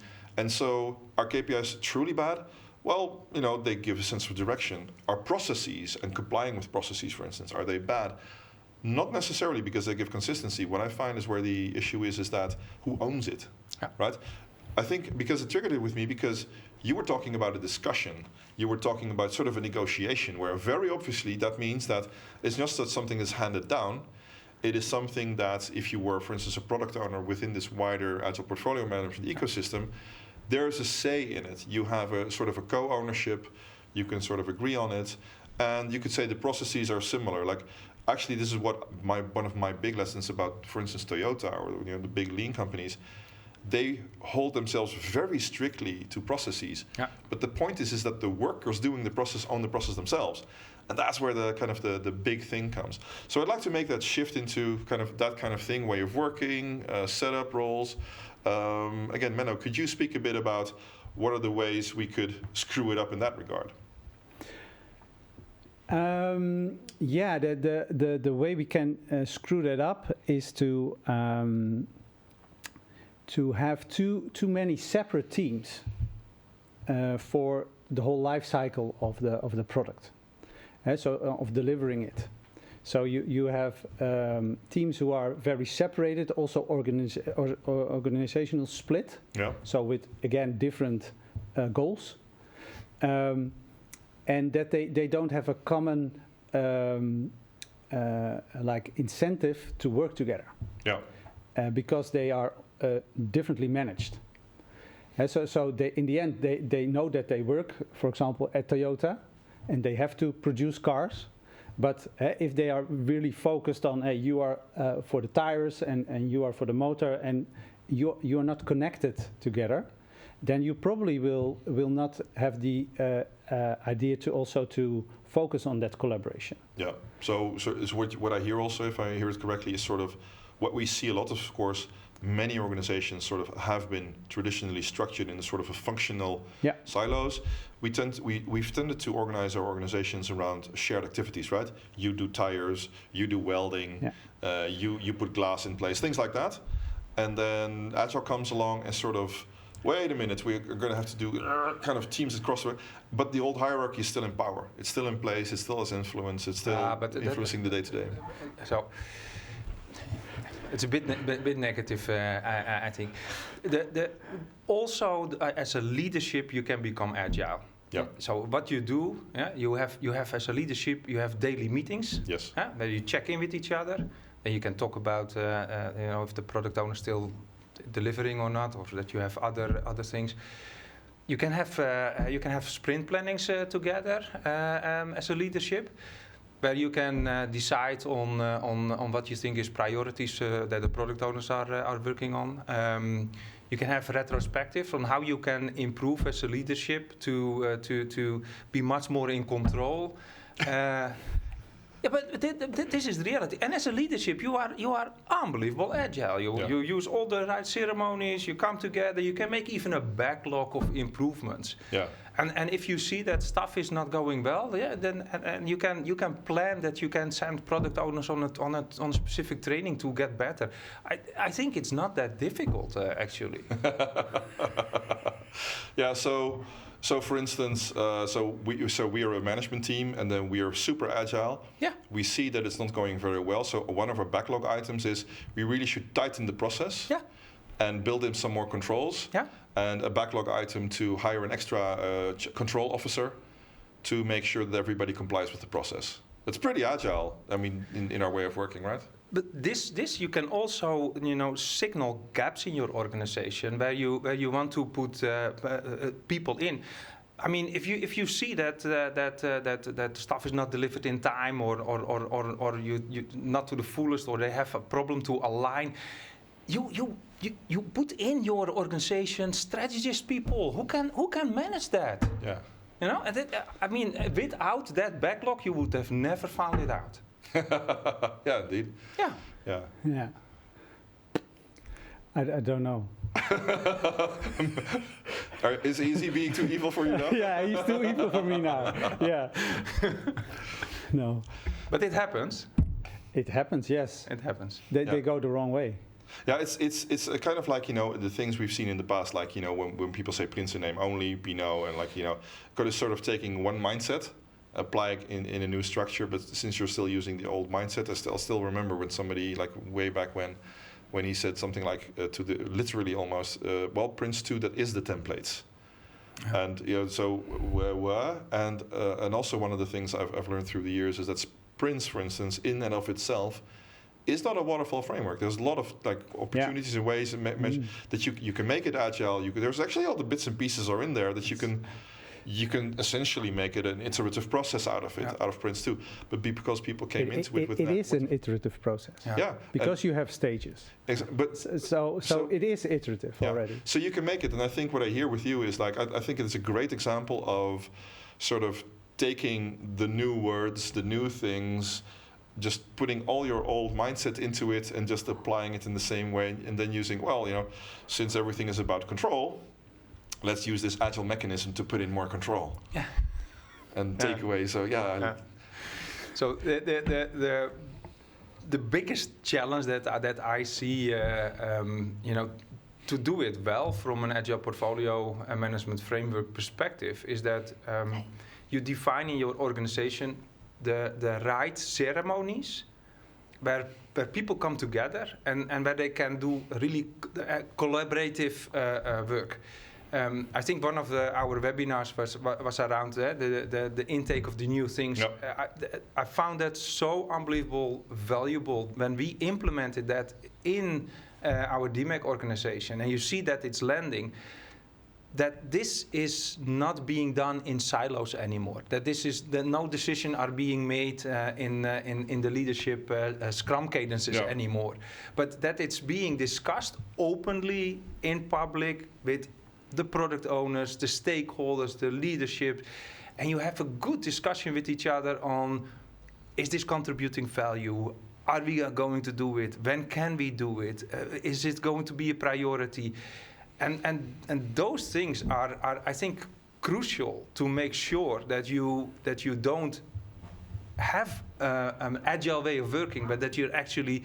so our KPIs truly bad? Well, you know, they give a sense of direction. Our processes and complying with processes, for instance, are they bad? Not necessarily, because they give consistency. What I find is where the issue is that who owns it, right? I think because it triggered it with me because you were talking about a discussion. You were talking about sort of a negotiation where very obviously that means that it's just that something is handed down. It is something that if you were, for instance, a product owner within this wider Agile Portfolio Management ecosystem, there's a say in it. You have a sort of a co-ownership. You can sort of agree on it. And you could say the processes are similar. Like, actually, this is what one of my big lessons about, for instance, Toyota or the big lean companies. They hold themselves very strictly to processes. But the point is that the workers doing the process own the process themselves. And that's where the kind of the big thing comes. So I'd like to make that shift into kind of that kind of thing, way of working, setup roles. Again, Menno, could you speak a bit about what are the ways we could screw it up in that regard? The way we can screw that up is to have too many separate teams for the whole life cycle of the product, of delivering it. So you have teams who are very separated, also organizational split. So with again different goals, and that they don't have a common like incentive to work together. Because they are differently managed. So they, in the end, they know that they work, for example, at Toyota, and they have to produce cars, But if they are really focused on, you are for the tires and you are for the motor, and you are not connected together, then you probably will not have the idea to also to focus on that collaboration. Yeah. So is what I hear also, if I hear it correctly, is sort of what we see a lot of course. Many organizations sort of have been traditionally structured in a sort of a functional silos. We've tended to organize our organizations around shared activities, right? You do tires, you do welding, you put glass in place, things like that. And then Agile comes along and sort of, wait a minute, we're going to have to do kind of teams across the way. But the old hierarchy is still in power. It's still in place. It still has influence. It's still influencing the day-to-day. So it's a bit negative, I think. Also, as a leadership, you can become agile. Yeah. So what you do, you have as a leadership, you have daily meetings. Yes. Where you check in with each other, and you can talk about, if the product owner is still delivering or not, or that you have other things. You can have sprint plannings together as a leadership, where you can decide on what you think is priorities that the product owners are working on. You can have retrospective on how you can improve as a leadership to be much more in control. Yeah, but this is the reality. And as a leadership, you are unbelievable agile. You use all the right ceremonies. You come together. You can make even a backlog of improvements. Yeah. And if you see that stuff is not going well, then you can plan that you can send product owners on a specific training to get better. I think it's not that difficult actually. Yeah. So for instance, we are a management team, and then we are super agile. Yeah. We see that it's not going very well. So one of our backlog items is we really should tighten the process. Yeah. And build in some more controls. Yeah. And a backlog item to hire an extra control officer to make sure that everybody complies with the process. It's pretty agile. I mean, in our way of working, right? But this you can also signal gaps in your organization where you want to put people in. I mean, if you see that stuff is not delivered in time, or you not to the fullest, or they have a problem to align, you put in your organization strategist people who can manage that. Yeah. I mean, without that backlog, you would have never found it out. Yeah, indeed. Yeah. Yeah. Yeah. I don't know. Is he being too evil for you now? Yeah, he's too evil for me now. Yeah. No. But it happens. It happens, yes. It happens. They go the wrong way. Yeah, it's a kind of like, the things we've seen in the past, like, when people say Prince in name only, Pinot, and like, kind of sort of taking one mindset, apply it in a new structure, but since you're still using the old mindset, I still remember when somebody, like way back when he said something like to the literally almost, Prince 2, that is the templates. Yeah. And, and also one of the things I've learned through the years is that sprints, for instance, in and of itself, is not a waterfall framework. There's a lot of opportunities and ways that you can make it agile. There's actually all the bits and pieces are in there that you can essentially make it an iterative process out of it, out of Prince 2. But because people came into it with it is an iterative process. Yeah. Because you have stages. But so it is iterative already. So you can make it, and I think what I hear with you is I think it's a great example of sort of taking the new words, the new things, just putting all your old mindset into it and just applying it in the same way, and then using, since everything is about control, let's use this agile mechanism to put in more control. Yeah. And take away. So So the biggest challenge that I see, to do it well from an agile portfolio management framework perspective, is that you define in your organization the right ceremonies where people come together and where they can do really collaborative work. I think one of our webinars was around the intake of the new things. Yep. I found that so unbelievable valuable when we implemented that in our DMAC organization, and you see that it's landing. that this is not being done in silos anymore. That no decision are being made in the leadership Scrum cadences anymore, but that it's being discussed openly in public with the product owners, the stakeholders, the leadership, and you have a good discussion with each other on, is this contributing value? Are we going to do it? When can we do it? Is it going to be a priority? And those things are, I think, crucial to make sure that you don't have an agile way of working, but that you're actually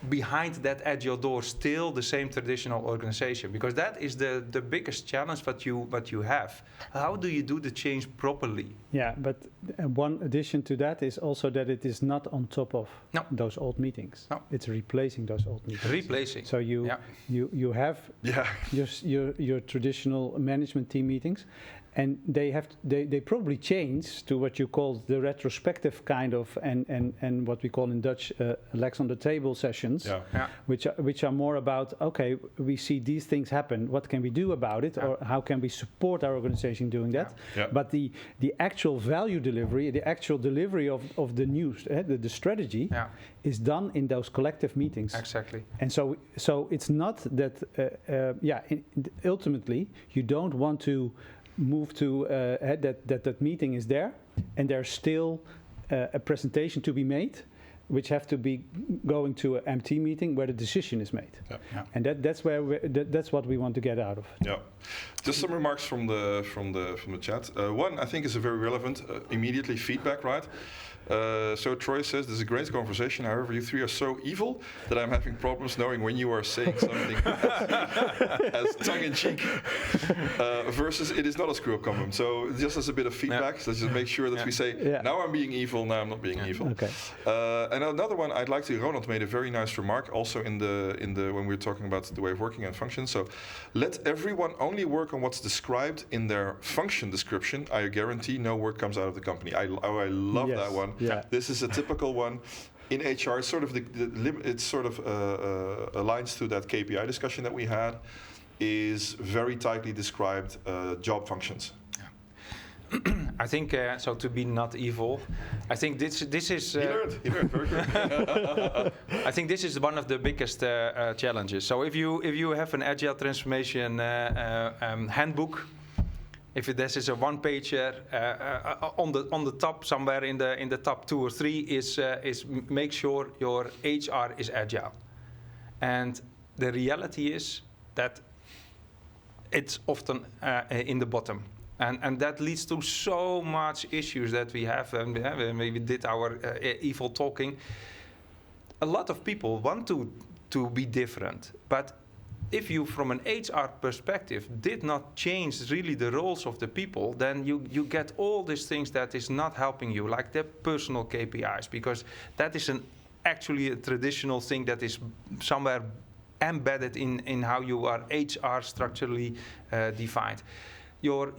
behind that agile door still the same traditional organization, because that is the biggest challenge what you have. How do you do the change properly? Yeah, but one addition to that is also that it is not on top of those old meetings. No. It's replacing those old meetings. Replacing. So you have your traditional management team meetings, and they probably change to what you call the retrospective kind of and what we call in Dutch legs on the table sessions, which are more about, okay, we see these things happen, what can we do about it, or how can we support our organization doing that? But the actual value delivery, the actual delivery of the news, the strategy, is done in those collective meetings. Exactly. And so it's not that ultimately you don't want to move to that meeting is there, and there's still a presentation to be made, which have to be going to an MT meeting where the decision is made. And that's what we want to get out of it. Yeah, just some remarks from the chat. One, I think, is a very relevant immediately feedback, right? So Troy says, "This is a great conversation. However, you three are so evil that I'm having problems knowing when you are saying something as tongue-in-cheek versus it is not a screw-up comment." So just as a bit of feedback, so just make sure that we say, now I'm being evil, now I'm not being evil. Okay. And another one, I'd like to. Ronald made a very nice remark also in the when we were talking about the way of working and functions. So let everyone only work on what's described in their function description. I guarantee no work comes out of the company. I love that one. Yeah. This is a typical one in HR. It's sort of it sort of aligns to that KPI discussion that we had. Is very tightly described job functions. I think so. To be not evil, I think this is. He learned very good. I think this is one of the biggest challenges. So if you have an agile transformation handbook. If this is a one-pager, on the top somewhere in the top 2 or 3 is make sure your HR is agile, and the reality is that it's often in the bottom, and that leads to so much issues that we have. And we did our evil talking. A lot of people want to be different, but if you, from an HR perspective, did not change really the roles of the people, then you get all these things that is not helping you, like the personal KPIs, because that is actually a traditional thing that is somewhere embedded in how you are HR structurally defined. Your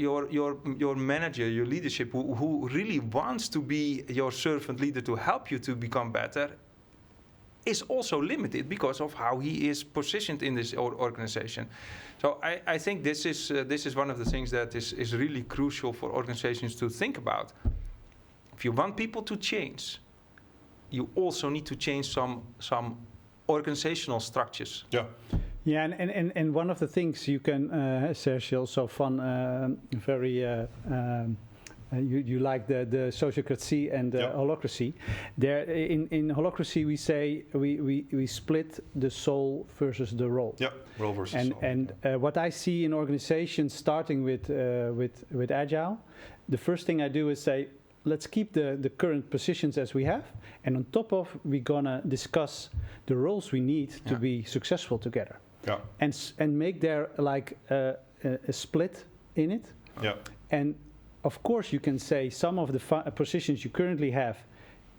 manager, your leadership, who really wants to be your servant leader to help you to become better, is also limited because of how he is positioned in this organization. So I think this is one of the things that is really crucial for organizations to think about. If you want people to change, you also need to change some organizational structures. Yeah. Yeah, and one of the things you can, Sergio, also fun, very. You like the sociocracy and the holacracy. There, in holacracy, we say we split the soul versus the role. Yeah, role versus soul. And what I see in organizations, starting with Agile, the first thing I do is say, let's keep the current positions as we have, and on top of, we're gonna discuss the roles we need to be successful together. Yeah. And make there like a split in it. Yeah. And of course, you can say some of the positions you currently have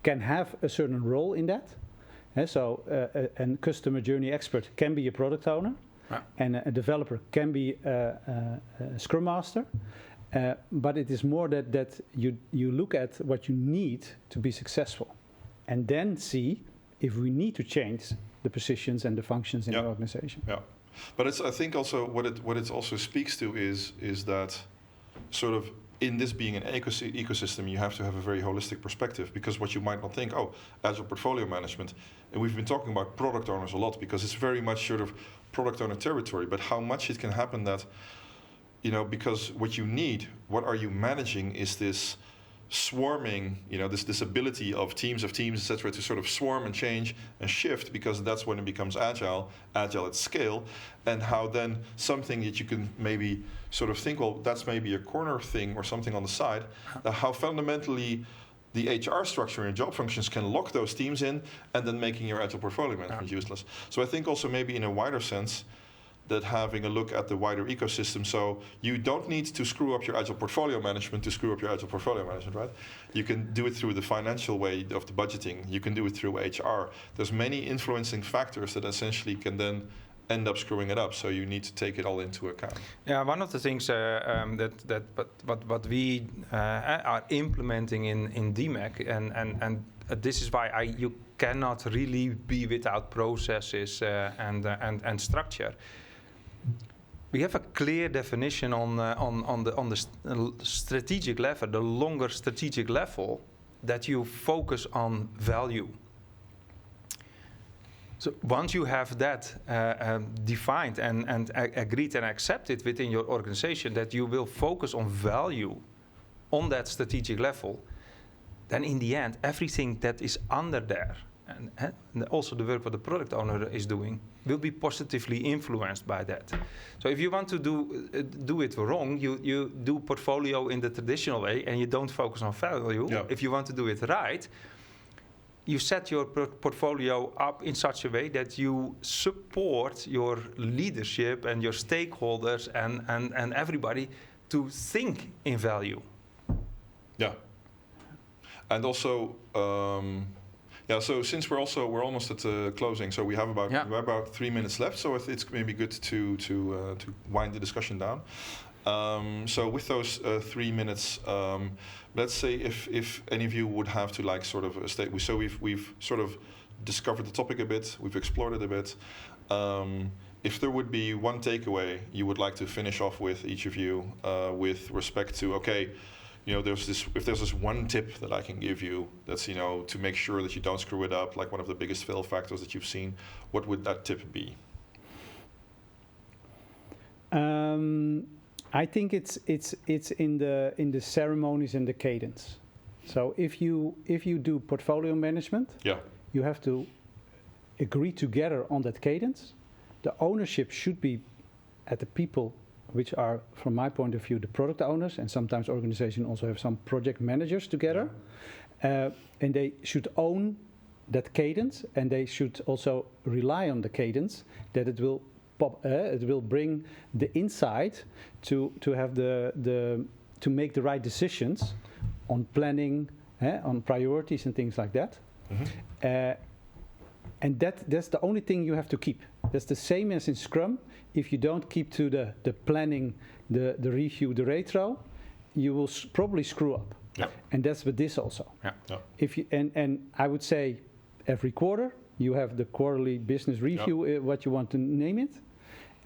can have a certain role in that. So a customer journey expert can be a product owner, and a developer can be a Scrum Master. But it is more that you look at what you need to be successful, and then see if we need to change the positions and the functions in the organization. Yeah. But I think also what it also speaks to is that sort of in this being an ecosystem, you have to have a very holistic perspective, because what you might not think, Agile Portfolio Management, and we've been talking about product owners a lot because it's very much sort of product owner territory, but how much it can happen that, because what are you managing is this swarming, this ability of teams, etc., to sort of swarm and change and shift, because that's when it becomes agile at scale, and how then something that you can maybe sort of think, well, that's maybe a corner thing or something on the side, how fundamentally the HR structure and job functions can lock those teams in, and then making your agile portfolio management useless. So I think also maybe in a wider sense, that having a look at the wider ecosystem. So you don't need to screw up your agile portfolio management to screw up your agile portfolio management, right? You can do it through the financial way of the budgeting. You can do it through HR. There's many influencing factors that essentially can then end up screwing it up. So you need to take it all into account. Yeah, one of the things what we are implementing in DMAC, and this is why you cannot really be without processes and structure. We have a clear definition on the strategic level, the longer strategic level, that you focus on value. So once you have that defined and agreed and accepted within your organization, that you will focus on value on that strategic level, then in the end, everything that is under there, and also the work what the product owner is doing, will be positively influenced by that. So if you want to do it wrong, you do portfolio in the traditional way and you don't focus on value. Yeah. If you want to do it right, you set your portfolio up in such a way that you support your leadership and your stakeholders and everybody to think in value. Yeah. And also, so since we're almost at the closing, so we have about 3 minutes left. So it's maybe good to wind the discussion down. So with those 3 minutes, let's say if any of you would have to like sort of state. So we've sort of discovered the topic a bit. We've explored it a bit. If there would be one takeaway you would like to finish off with, each of you, with respect to if there's this one tip that I can give you, that's to make sure that you don't screw it up, like one of the biggest fail factors that you've seen, what would that tip be? I think it's in the ceremonies and the cadence. So if you do portfolio management, you have to agree together on that cadence. The ownership should be at the people, which are, from my point of view, the product owners, and sometimes organizations also have some project managers together, and they should own that cadence, and they should also rely on the cadence, that it will bring the insight to have to make the right decisions on planning, on priorities and things like that. Mm-hmm. And that's the only thing you have to keep. That's the same as in Scrum. If you don't keep to the planning, the review, the retro, you will probably screw up. Yeah. And that's with this also. Yeah. Yeah. If you and I would say every quarter you have the quarterly business review, what you want to name it,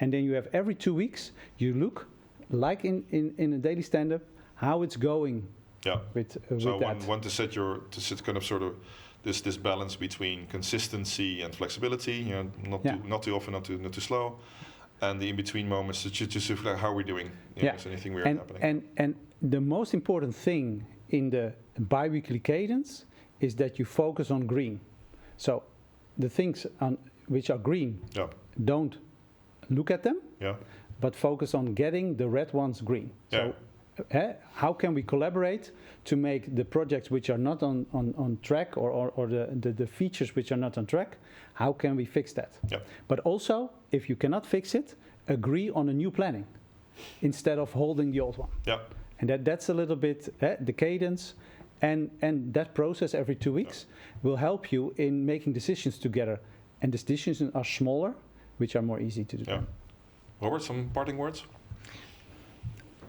and then you have every 2 weeks you look, like in a daily stand-up, how it's going. Yeah. With so that. one to set kind of sort of this balance between consistency and flexibility. Not too often, not too slow, and the in-between moments to just reflect how we're doing. Is anything weird happening? And the most important thing in the bi-weekly cadence is that you focus on green. So the things which are green, don't look at them, but focus on getting the red ones green. Yeah. So how can we collaborate to make the projects which are not on track, or the features which are not on track, how can we fix that? Yeah. But also, if you cannot fix it, agree on a new planning instead of holding the old one. Yeah. And that's a little bit the cadence, and that process every 2 weeks will help you in making decisions together. And the decisions are smaller, which are more easy to do. Yeah. Robert, some parting words?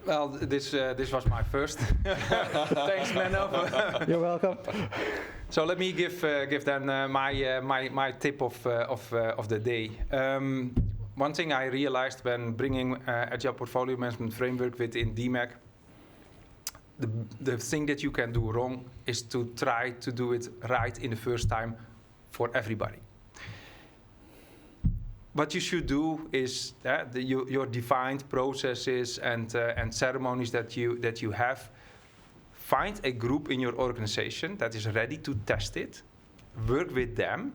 Well, this was my first. Thanks, Menno. You're welcome. So let me give then my tip of the day. one thing I realized when bringing Agile Portfolio Management framework within DMAC, the thing that you can do wrong is to try to do it right in the first time for everybody. What you should do is your defined processes and ceremonies that you have. Find a group in your organization that is ready to test it, work with them,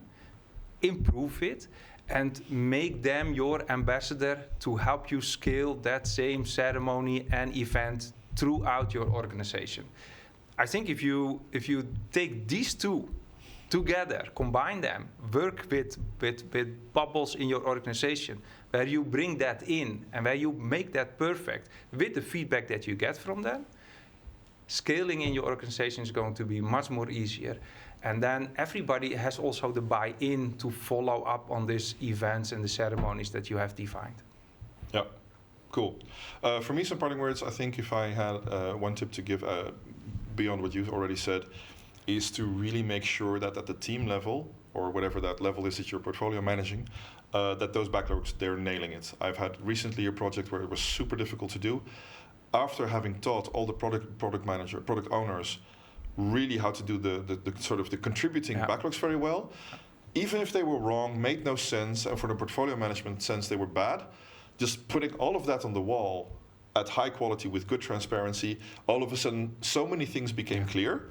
improve it, and make them your ambassador to help you scale that same ceremony and event throughout your organization. I think if you take these two together, combine them, work with bubbles in your organization, where you bring that in and where you make that perfect with the feedback that you get from them, scaling in your organization is going to be much more easier. And then everybody has also the buy-in to follow up on these events and the ceremonies that you have defined. Yeah, cool. For me, some parting words, I think if I had one tip to give beyond what you've already said, is to really make sure that at the team level, or whatever that level is that you're portfolio managing, that those backlogs, they're nailing it. I've had recently a project where it was super difficult to do. After having taught all the product owners really how to do the sort of the contributing backlogs very well, even if they were wrong, made no sense, and for the portfolio management sense they were bad, just putting all of that on the wall at high quality with good transparency, all of a sudden so many things became clear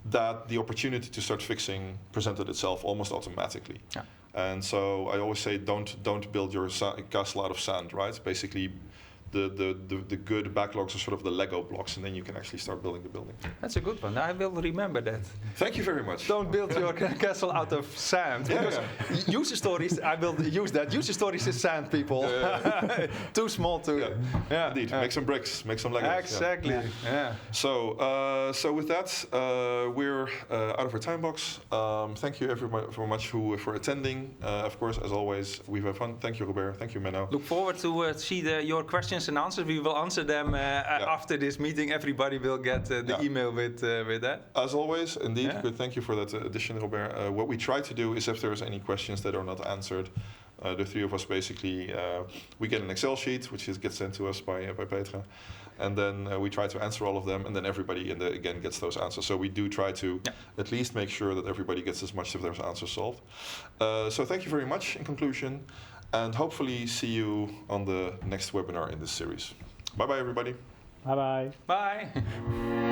that the opportunity to start fixing presented itself almost automatically. Yeah. And so I always say don't build your castle out of sand, right? Basically, the good backlogs are sort of the Lego blocks, and then you can actually start building the building. That's a good one. I will remember that. Thank you very much. Don't build your castle out of sand. Because user stories, I will use that. User stories is sand, people. Too small to... Yeah. Indeed. Make some bricks, make some Legos. Exactly. Yeah. So with that, we're out of our time box. Thank you everyone very much for attending. Of course, as always, we've had fun. Thank you, Robert. Thank you, Menno. Look forward to see your questions and answers. We will answer them after this meeting. Everybody will get the email with that. As always, indeed. Good. Thank you for that addition, Robert. What we try to do is, if there's any questions that are not answered, the three of us basically we get an Excel sheet which gets sent to us by Petra, and then we try to answer all of them, and then everybody again gets those answers. So we do try to at least make sure that everybody gets as much of those answers solved. So thank you very much in conclusion, and hopefully see you on the next webinar in this series. Bye bye, everybody. Bye bye. Bye.